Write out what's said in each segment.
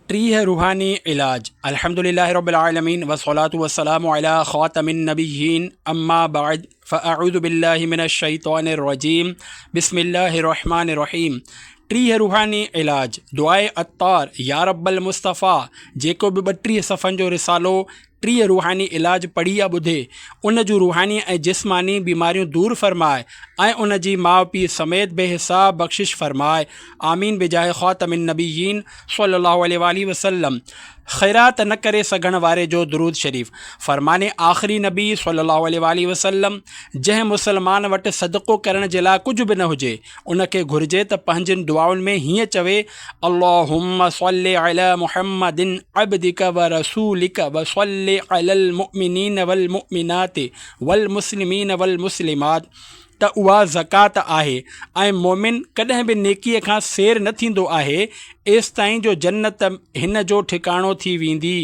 ट्रीह रूहानी इलाज। अल्हम्दुलिल्लाहि रब्बिल आलमीन वस्सलातु वस्सलामु अला खातमिन नबिय्यीन अम्मा बाद फ़अऊज़ु बिल्लाहि मिनश शैतानिर रजीम बिस्मिल्लाहिर रहमानिर रहीम। ट्रीह रूहानी इलाज दुआए अत्तार या रब्बल मुस्तफ़ा। जेको बि 32 सफ़नि जो रिसालो 30 रूहानी इलाज पढ़ी या ॿुधे उन जूं रूहानी ऐं जिस्मानी बीमारियूं दूर फ़रमाए ऐं उन जी माउ पीउ समेत बेहिसाब बख़्शिश फ़रमाए। आमीन बिजाहे ख़ातमिन नबिय्यीन सल्लल्लाहु अलैहि वसल्लम। ख़ैरात न करे सघण वारे जो दुरूद शरीफ़। फ़रमाने आख़िरी नबी सल्लल्लाहु अलैहि वसल्लम जंहिं मुसलमान वटि सदक़ो करण जे लाइ कुझु बि न हुजे उनखे घुरिजे त पंहिंजनि दुआउनि में हीअं चवे, अल्लाहुम्मा सल्लि अला मुहम्मदिन अब्दिक व रसूलिक व सल्लि अलल मुमिनीन वल मुमिनात वल मुस्लिमीन वल मुस्लिमात। त उहा ज़कात आहे ऐं मोमिन कॾहिं बि नेकीअ खां सेर न थींदो आहे एसि ताईं जो जन्नत हिन जो ठिकाणो थी वेंदी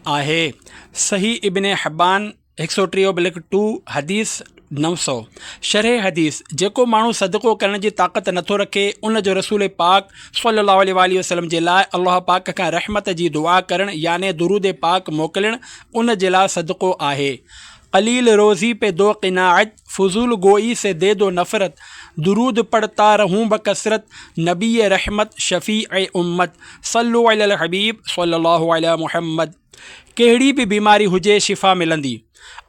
आहे। सही इब्ने हिब्बान 103/2 हदीस 900। शरह हदीस। जेको माण्हू सदक़ो करण जी ताक़त नथो रखे उन जो रसूल पाक सल्लल्लाहु अलैहि वसल्लम जे लाइ अल्लाह पाक खां रहमत जी दुआ करणु याने दुरूद पाक मोकिलणु उन जे लाइ सदक़ो आहे। कलील रोज़ी पे दो क़िनाअत, फजूल गोई से दे दो नफ़रत, दुरूद पढ़ता रहूँ बकसरत, नबी रहमत शफ़ी उम्मत, सल्लु अलल हबीब सल्लल्लाहु अलैहि मुहम्मद। कहिड़ी बि बीमारी हुजे शिफ़ा मिलंदी।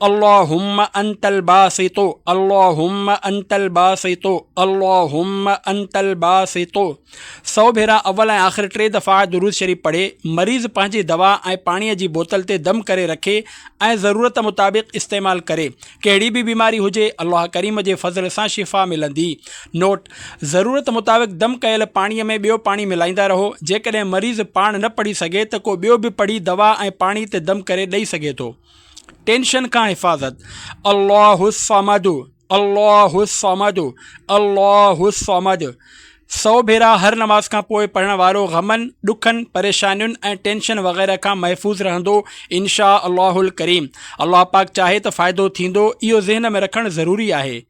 अल्लाहुम्मा अंतल बासितो, अल्लाहुम्मा अंतल बासितो, अल्लाहुम्मा अंतल बासितो। 100 भेरा अव्वल ऐं आख़िर 3 दफ़ा दुरूद शरीफ़ पढ़े मरीज़ पंहिंजी दवा ऐं पाणीअ जी बोतल ते दम करे रखे ऐं ज़रूरत मुताबिक़ इस्तेमालु करे। कहिड़ी बि बीमारी हुजे अल्लाह करीम जे फज़ल सां शिफ़ा मिलंदी। नोट: ज़रूरत मुताबिक़ दम कयल पाणीअ में ॿियो पाणी मिलाईंदा रहो। जेकॾहिं मरीज़ पाण न पढ़ी सघे त को ॿियो बि पढ़ी दवा ऐं पाणी ते दम करे ॾेई सघे थो। टेंशन खां हिफ़ाज़त। अल्लाहु समद, अल्लाहु समद, अल्लाहु समद। 100 भेरा हर नमाज खां पोइ पढ़ण वारो ग़मनि, ॾुखनि, परेशानियुनि ऐं टेंशन वग़ैरह खां महफ़ूज़ रहंदो इंशा अल्लाहुल करीम। अल्लाह पाक चाहे त फ़ाइदो थींदो, इहो ज़हन में रखणु ज़रूरी आहे।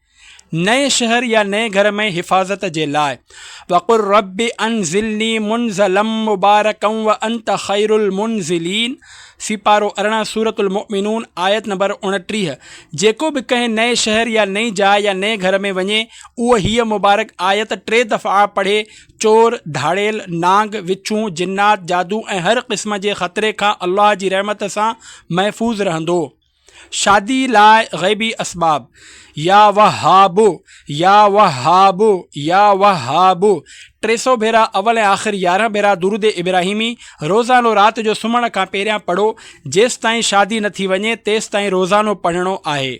नए शहर या नए घर में हिफ़ाज़त जे लाइ वक़ुर रब्बि अनज़िलनी मुनज़लम मुबारकम व अंत ख़ैरुल मुनज़िलीन। सिपारो 18 सूरतुल मुमिनून आयत नंबर 29। जेको बि कंहिं नए शहर या नई जाइ या नए घर में वञे उहो हीअ मुबारक आयत 3 दफ़ा पढ़े चोर, धाड़ेल, नांग, विच्छूं, जिन्नात, जादू ऐं हर क़िस्म जे ख़तरे खां अल्लाह जी रहमत सां महफ़ूज़ रहंदो। शादी लाइ ग़ैबी असबाब। या वहाबु, या वहाबु, या वहाबु। 300 भेरा अव्वल ऐं आख़िर 11 भेरा दुरूद इब्राहिमी रोज़ानो राति जो सुम्हण खां पहिरियां पढ़ो। जेसि ताईं शादी न थी वञे तेसि ताईं रोज़ानो पढ़णो आहे।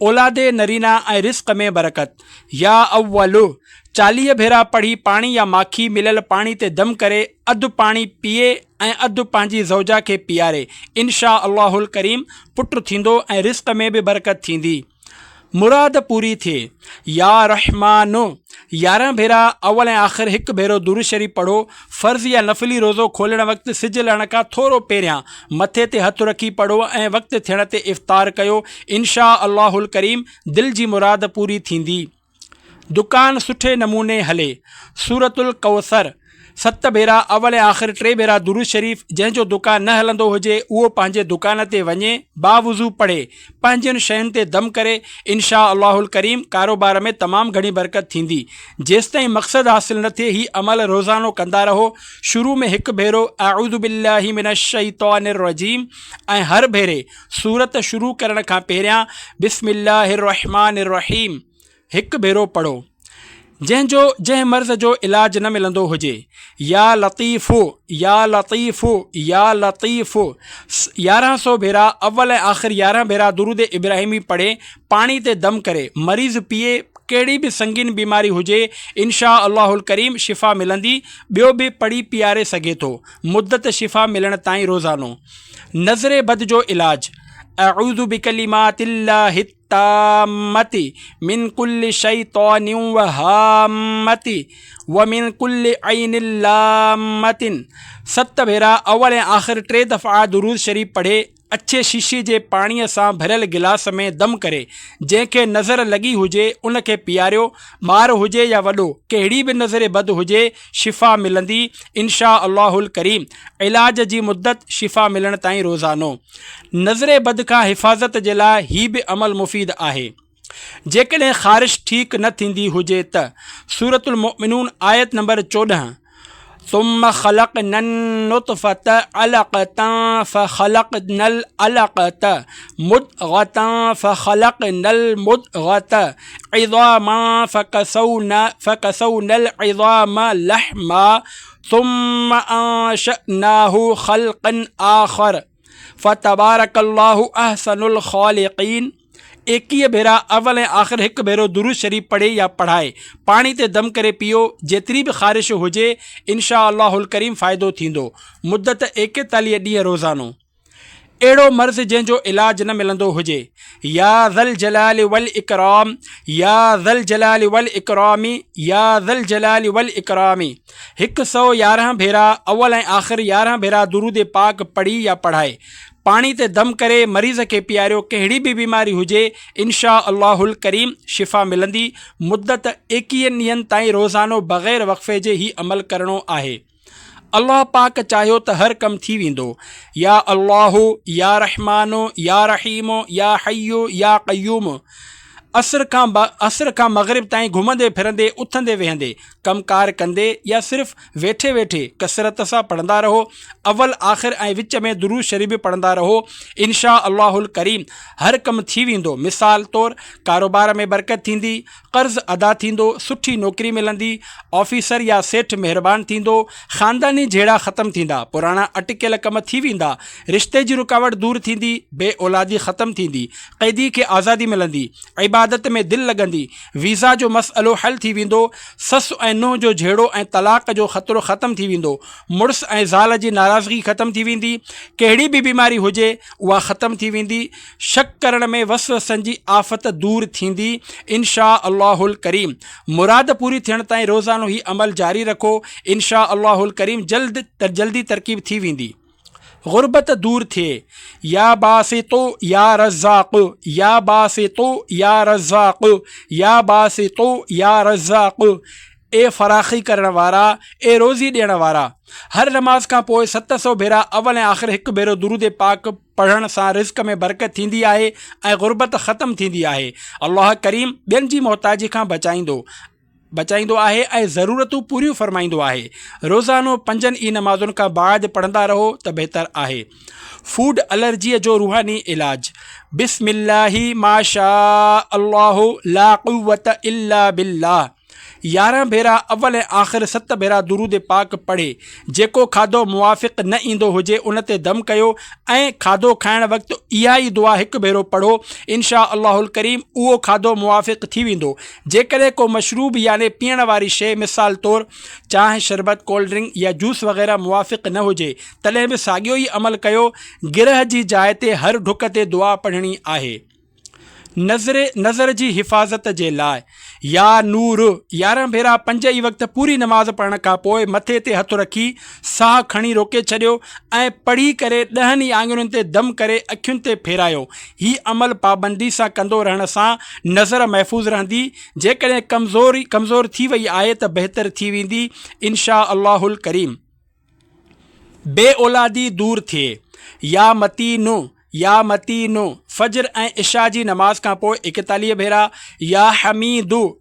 औलादे नरीना ऐं रिस्क में बरकत। या अव्वलु 40 भेरा पढ़ी पाणी या माखी मिलियल पाणी ते दम करे अधु पाणी पीए ऐं अधु पंहिंजी ज़ौजा खे पीआरे। इंशा अल्लाहुल करीम पुटु थींदो ऐं रिस्क में बि बरकत थींदी। मुराद पूरी थिए। या रहमानो 11 भेरा अव्वल ऐं आख़िर 1 भेरो दुरूद शरीफ़ पढ़ो। फ़र्ज़ या नफ़िली रोज़ो खोलण वक़्तु सिज लहण खां थोरो पहिरियां मथे ते हथु रखी पढ़ो ऐं वक़्तु थियण ते इफ़्तार कयो। इंशा अल्लाहुल करीम दिलि जी मुराद पूरी थींदी। दुकान सुठे नमूने हले। सूरतुल कौसर 7 भेरा अव्वल ऐं आख़िर 3 भेरा दुरूद शरीफ़। जंहिंजो दुकान न हलंदो हुजे उहो पंहिंजे दुकान ते वञे, बावुज़ू पढ़े, पंहिंजनि शयुनि ते दम करे। इंशा अल्लाहुल करीम कारोबार में तमामु घणी बरकत थींदी। जेसिताईं मक़सदु हासिल न थिए ही अमल रोज़ानो कंदा रहो। शुरू में 1 भेरो अऊज़ु बिल्लाहि मिनश शैतानिर रजीम ऐं हर भेरे सूरत शुरू करण खां पहिरियां बिस्मिल्लाहिर रहमानिर रहीम 1 भेरो पढ़ो। जंहिं मर्ज़ जो इलाज न मिलंदो हुजे या लतीफ़ो, या लतीफ़ो, या लतीफ़ो 1100 भेरा अव्वल ऐं आख़िर 11 भेरा दुरूद इब्राहिमी पढ़े पाणी ते दम करे मरीज़ पीए। कहिड़ी बि संगीन बीमारी हुजे इंशा अल्लाहुल करीम शिफ़ा मिलंदी। ॿियो बि पढ़ी पीआरे सघे थो मुद्दत शिफ़ा मिलण ताईं रोज़ानो। नज़रे बद जो इलाज। अऊज़ु बिकलिमातिल्लाहि ताम्मति मिन कुल्लि शैतानिन व हाम्मति व मिन कुल्लि ऐनिन लाम्मतिन। 7 भेरा अव्वल ऐं आख़िर 3 दफ़ा दुरूद शरीफ़ पढ़े अच्छे शीशे जे पाणीअ सां भरियल गिलास में दम करे जंहिंखे नज़र लॻी हुजे उनखे पीआरियो। ॿार हुजे या वॾो, कहिड़ी बि नज़र बद हुजे, शिफ़ा मिलंदी इंशा अल्लाहुल करीम। इलाज जी मुद्दत शिफ़ा मिलण ताईं रोज़ानो। नज़र बद खां हिफ़ाज़त जे लाइ हीउ बि अमल मुफ़ीद आहे। जेकॾहिं ख़ारिश ठीक न थींदी हुजे त सूरतुल मोमिनून आयत नंबर 14 सुम्मा ख़लक़नन नुतफ़त अलक़तन फ़ख़लक़नल अलक़त मुद्ग़तन फ़ख़लक़नल मुद्ग़त इज़ामन फ़कसौनल इज़ाम लहमा सुम्मा अंशअनाहु ख़ल्क़न आख़र फ़तबारकल्लाहु अहसनुल ख़ालिक़ीन। 21 भेरा अव्वल ऐं आख़िर हिकु भेरो दुरूद शरीफ़ पढ़े या पढ़ाए पाणी ते दम करे पियो। जेतिरी बि ख़ारिश हुजे इंशा अल्लाहुल करीम फ़ाइदो थींदो। मुद्दत 41 ॾींहं रोज़ानो। अहिड़ो मर्ज़ जंहिंजो इलाज न मिलंदो हुजे, या ज़ल जलाल वल इकराम, या ज़ल जलाल वल इकरामी, या ज़ल जलाल वल इकरामी 111 भेरा अव्वल ऐं आख़िर 11 भेरा दुरूद पाक पढ़ी या पढ़ाए पाणी ते दम करे मरीज़ खे पीआरियो। कहिड़ी बि बीमारी हुजे इंशा अल्लाहुल करीम शिफ़ा मिलंदी। मुद्दत 21 ॾींहंनि ताईं रोज़ानो बग़ैर वक़फ़े जे ही अमल करणो आहे। अल्लाह पाक चाहियो त हर कमु थी वेंदो। या अल्लाहु, या रहमानो, या रहीमो, या हय्यो, या क़य्यूम। असर खां मग़रिब ताईं घुमंदे फिरंदे, उथंदे वेहंदे, कमकार कंदे या सिर्फ़ु वेठे वेठे कसरत सां पढ़ंदा रहो। अव्वल आख़िर ऐं विच में दुरूद शरीफ़ बि पढ़ंदा रहो। इंशा अल्लाहुल करीम हर कमु थी वेंदो। मिसाल तौरु कारोबार में बरकत थींदी, कर्ज़ अदा थींदो, सुठी नौकरी मिलंदी, ऑफिसर या सेठ महिरबान थींदो, ख़ानदानी झेड़ा ख़तमु थींदा, पुराणा अटकियल कम थी वेंदा, रिश्ते जी रुकावट दूर थींदी, बे औलादी ख़तमु थींदी, क़ैदी खे आज़ादी मिलंदी, इबादत में दिलि लॻंदी, वीज़ा जो मसइलो हल थी वेंदो, ससु ऐं नुंहुं जो झेड़ो ऐं तलाक़ जो ख़तरो ख़तमु थी वेंदो, मुड़ुस ऐं ज़ाल जी नाराज़गी ख़तमु थी वेंदी, कहिड़ी बि बीमारी हुजे उहा ख़तमु थी वेंदी, शक करण में वसवसनि जी आफ़त दूर थींदी इंशा अल्लाहुल करीम। मुराद पूरी थियण ताईं रोज़ानो ही अमल जारी रखो। इंशा अल्लाहुल करीम जल्दी तरकीब थी वेंदी। गुरबत दूर थिए। या बासितो या रज़्ज़ाक़, या बासितो या रज़्ज़ाक़, या बासितो या रज़्ज़ाक़। ए फ़राख़ी करण वारा, ए रोज़ी ॾियण वारा। हर नमाज खां पोइ 700 भेरा अव्वल ऐं आख़िर हिकु भेरो दुरूद पाक पढ़ण सां रिज़्क़ में बरकत थींदी आहे ऐं गुरबत ख़तमु थींदी आहे। अल्लाह करीम ॿियनि जी मोहताजी खां बचाईंदो आहे ऐं ज़रूरतूं पूरियूं फ़रमाईंदो आहे। रोज़ानो 5 ई नमाज़ुनि खां बाद पढ़ंदा रहो त बहितर आहे। फूड एलर्जीअ जो रूहानी इलाज। बिस्मिल्लाहि माशा अल्लाहु ला क़ुव्वत इल्ला बिल्लाह। 11 भेरा अव्वल ऐं आख़िर 7 भेरा दुरूद पाक पढ़े जेको खाधो मुवाफ़िक़ न ईंदो हुजे उन ते दम कयो ऐं खाधो खाइण वक़्तु इहा ई दुआ हिकु भेरो पढ़ो। इंशा अल्लाहुल करीम उहो खाधो मुवाफ़िक़ थी वेंदो। जेकॾहिं को मशरूब यानी पीअण वारी शइ, मिसाल तौरु चांहि, शरबत, कोल्ड ड्रिंक या जूस वग़ैरह मुवाफ़िक़ न हुजे तॾहिं बि साॻियो ई अमल कयो। गिरह जी जाइ ते हर ढुक ते दुआ पढ़णी आहे। नज़र जी हिफ़ाज़त जे लाइ। या नूर 11 भेरा 5 ई वक़्तु पूरी नमाज़ पढ़ण खां पोइ मथे ते हथु रखी साह खणी रोके छॾियो ऐं पढ़ी करे 10 ई आङुरियुनि ते दम करे अखियुनि ते फेरायो। हीउ अमल पाबंदी सां कंदो रहण सां नज़र महफ़ूज़ रहंदी। जेकॾहिं कमज़ोर थी वई आहे त बहितर थी वेंदी इंशा अल्लाहुल करीम। बे औलादी दूर थिए। या मतीनो फ़ज्र ऐं इशा जी नमाज खां पोइ 41 भेरा। या हमीदु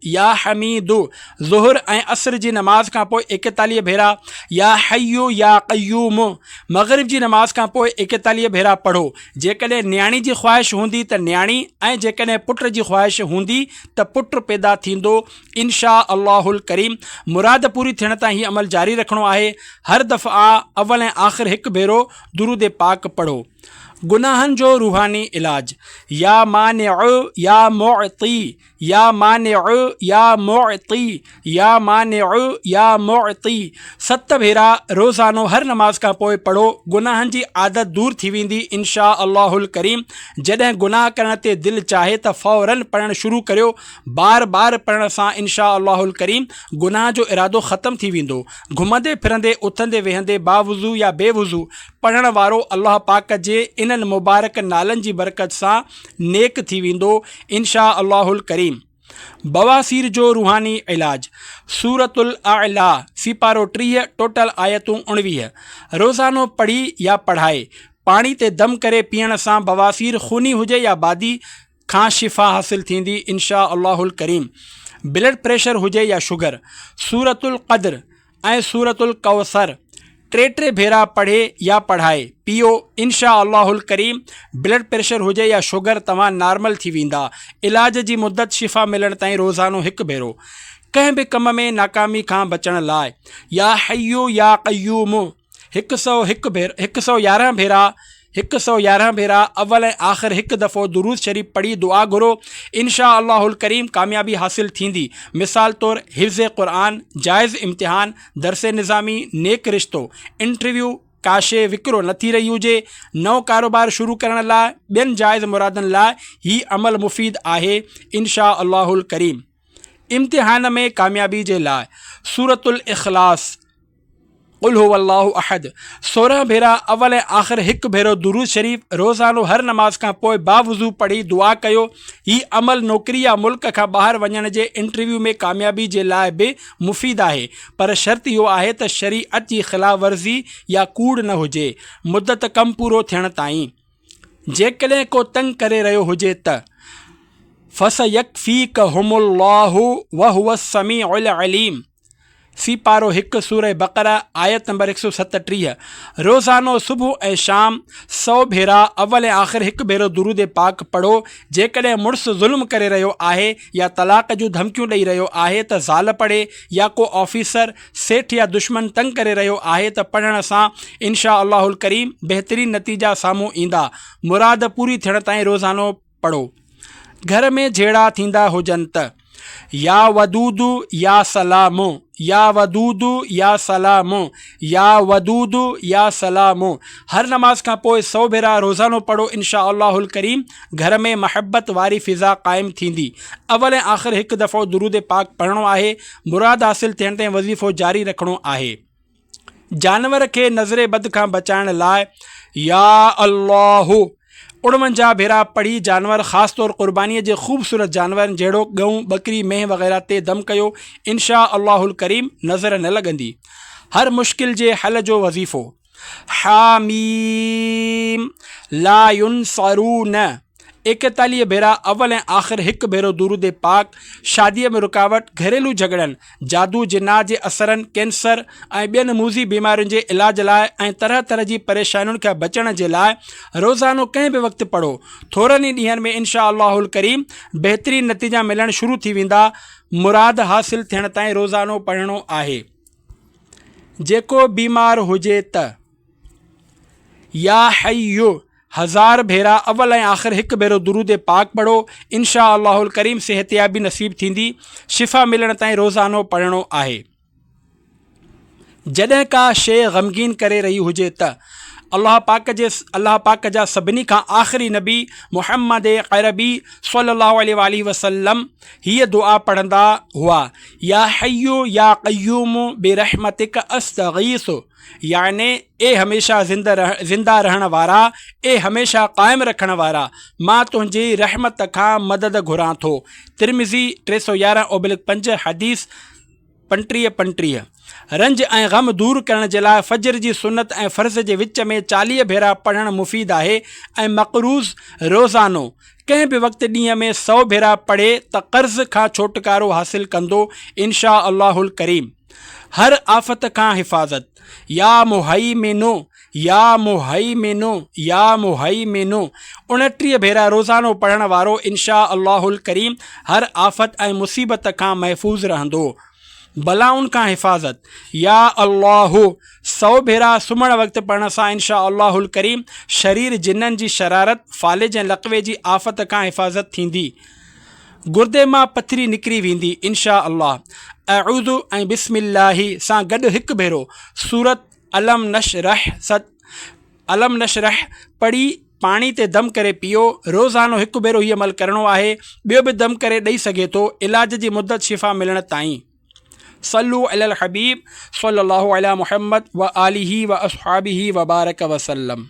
ज़ुहर ऐं असर जी नमाज खां पोइ 41 भेरा। या हय्यु या क़य्यूम मग़रिब जी नमाज खां पोइ 41 भेरा पढ़ो। जेकॾहिं न्याणी जी ख़्वाहिश हूंदी त न्याणी, ऐं जेकॾहिं पुट जी ख़्वाहिश हूंदी त पुट पैदा थींदो इंशा अल्लाहुल करीम। मुराद पूरी थियण ताईं हीउ अमल जारी रखिणो आहे। हर दफ़ा अव्वल ऐं आख़िर हिकु भेरो दुरूद पाक पढ़ो। गुनाहनि जो रूहानी इलाज। या मानिउ या मुअती या मानिउ या मुअती या मानिउ या मुअती 7 भेरा रोज़ानो हर नमाज का पोइ पढ़ो। गुनाहनि जी आदत दूर थी वेंदी इंशा अल्लाहुल करीम। जॾहिं गुनाह करण ते दिलि चाहे त फ़ौरन पढ़णु शुरू करियो। बार बार पढ़ण सां इंशा अल्लाहुल करीम गुनाह जो इरादो ख़त्म थी वेंदो। घुमंदे फिरंदे उथंदे वेहंदे बावुज़ू या बेवुज़ू पढ़ण वारो अल्लाह पाक जे इन्हनि मुबारक नालनि जी बरकत सां नेक थी वेंदो इंशा अल्लाहुल करीम। बवासीर जो रूहानी इलाज सूरतुल आला सिपारो 30 टोटल आयतूं 19 रोज़ानो पढ़ी या पढ़ाए। पाणी ते दम करे पीअण सां बवासीर खूनी हुजे या बादी खां शिफ़ा हासिल थींदी इंशा अल्लाहुल करीम। ब्लड प्रेशर हुजे या शुगर सूरतुल क़द्र ऐं सूरतुल कौसर 3 भेरा पढ़े या पढ़ाए पियो इंशा अल्लाहुल करीम। ब्लड प्रेशर हुजे या शुगर तव्हां नॉर्मल थी वेंदा। इलाज जी मुद्दत शिफ़ा मिलण ताईं रोज़ानो 1 भेरो। कंहिं बि कम में नाकामी खां बचण लाइ या हय्यू या क़य्यूम 111 भेरा अव्वल ऐं आख़िर 1 दफ़ो दुरूद शरीफ़ पढ़ी दुआ घुरो इंशा अल्लाहुल करीम कामयाबी हासिल थींदी। मिसाल तौर हिफ़्ज़ क़ुरान, जाइज़ इम्तिहान, दरस निज़ामी, नेक रिश्तो, इंटरव्यू, काशे विकिरो नथी रही हुजे, नओं कारोबार शुरू करण लाइ, ॿियनि जाइज़ मुरादनि लाइ हीउ अमल मुफ़ीद आहे इंशा अल्लाहुल करीम। इम्तिहान में कामयाबी जे लाइ सूरतुल इख़लास क़ुल हुवल्लाहु अहद 16 भेरा अव्वल ऐं आख़िर 1 भेरो दुरूद शरीफ़ रोज़ानो हर नमाज खां पोइ बावुज़ू पढ़ी दुआ कयो। हीउ अमल नौकरी या मुल्क खां ॿाहिरि वञण जे इंटरव्यू में कामयाबी जे लाइ बि मुफ़ीद आहे, पर शर्त इहो आहे त शरीअत जी ख़िलाफ़ वर्ज़ी या कूड़ न हुजे मुद्दत कम पूरो थियण ताईं। जेकॾहिं को तंग करे रहियो हुजे त फसयकफ़ीकहुमुल्लाहु वहुवस समीउल अलीम सिपारो 1 सूरह बक़रा आयत नंबर 137 रोज़ानो सुबुह ऐं शाम 100 भेरा अव्वल ऐं आख़िर 1 भेरो दुरूद पाक पढ़ो। जेकॾहिं मुड़ुसु ज़ुल्म करे रहियो आहे या तलाक़ जूं धमकियूं ॾेई रहियो आहे त ज़ाल पढ़े, या को ऑफिसर सेठ या दुश्मन तंग करे रहियो आहे त पढ़ण सां इंशा अल्लाहुल करीम बहितरीन नतीजा साम्हूं ईंदा। मुराद पूरी थियण ताईं रोज़ानो पढ़ो। घर में झेड़ा थींदा हुजनि त या वदूदु या सलामो या वदूदु या सलामो या वदूदु या सलामो हर नमाज खां पोइ 100 भेरा रोज़ानो पढ़ो इंशा अल्लाहुल करीम। घर में महबत वारी फ़िज़ा क़ाइमु थींदी। अव्वल ऐं आख़िर 1 दफ़ो दुरूद पाक पढ़णो आहे। मुराद हासिल थियण ताईं वज़ीफ़ो जारी रखणो आहे। जानवर खे नज़रे बद खां बचाइण लाइ या अल्लाहु 49 भेरा पढ़ी जानवर ख़ासि तौर क़ुर्बानीअ जे ख़ूबसूरत जानवरनि जहिड़ो गऊं, बकरी, मेंह वग़ैरह ते दम कयो इंशा अल्लाहुल करीम नज़र न लॻंदी। हर मुश्किल जे हल जो वज़ीफ़ो हामीम ला युनसरून 41 भेरा अव्वल ऐं आख़िर 1 भेरो दुरूद पाक। शादीअ में रुकावट, घरेलू झगड़नि, जादू जिन्नात जे असरनि, कैंसर ऐं ॿियनि मूज़ी बीमारियुनि जे इलाज लाइ ऐं तरह तरह जी परेशानियुनि खां बचण जे लाइ रोज़ानो कंहिं बि वक़्तु पढ़ो। थोरनि ई ॾींहंनि में इंशा अल्लाहुल करीम बहितरीन नतीजा मिलणु शुरू थी वेंदा। मुराद हासिल थियण ताईं रोज़ानो पढ़णो आहे। जेको बीमार हुजे त या हय्यु 1000 भेरा अव्वल ऐं आख़िर 1 भेरो दुरूद पाक पढ़ो। इंशा अल्लाहुल करीम सेहतियाबी नसीब थींदी। शिफ़ा मिलण ताईं रोज़ानो पढ़णो आहे। जॾहिं का शइ ग़मगीन करे रही हुजे त अल्लाह पाक जा सभिनी खां आख़िरी नबी मुहम्मद अरबी सल्लल्लाहु अलैहि वसल्लम हीअ दुआ पढ़ंदा हुआ, या हय्यु या क़य्यूम बिरहमतिक अस्तगीस, याने ए हमेशा ज़िंदा रहण वारा, ए हमेशा क़ाइमु रखण वारा, मां तुंहिंजी रहमत खां मदद घुरां थो। तिरमिज़ी 311/5 हदीस 35 रंज ऐं ग़म दूर करण जे लाइ फ़जर जी सुन्नत ऐं फ़र्ज़ जे विच में 40 भेरा पढ़णु मुफ़ीद आहे। ऐं मक़रूज़ रोज़ानो कंहिं बि वक़्तु ॾींहं में 100 भेरा पढ़े त कर्ज़ खां छुटकारो हासिल कंदो इंशा अल्लाहुल करीम। हर आफ़त खां हिफ़ाज़त या मुहैमिनो या मुहैमिनो या मुहैमिनो 29 भेरा रोज़ानो पढ़ण वारो इंशा अल्लाहुल करीम हर आफ़त ऐं मुसीबत खां महफ़ूज़ रहंदो। बलाउनि खां हिफ़ाज़त या अल्लाह 100 भेरा सुम्हण वक़्तु पढ़ण सां इंशा अल्लाहुल करीम शरीर जिन्ननि जी शरारत, फालिज ऐं लक़वे जी आफ़त खां हिफ़ाज़त थींदी। गुर्दे मां पथरी निकिरी वेंदी इंशा अल्लाह। अऊज़ु ऐं बिस्मिल्लाहि सां गॾु हिकु भेरो सूरत अलम नशरह पढ़ी पाणी ते दम करे पियो। रोज़ानो हिकु भेरो हीअ अमल करिणो आहे। ॿियो बि दम करे ॾेई सघे थो इलाज जी मुद्दत शिफ़ा मिलण ताईं। सल्लु अलल हबीब सल्लल्लाहु अला मुहम्मद व आलिही व अस्हाबिही व बारक वसल्लम।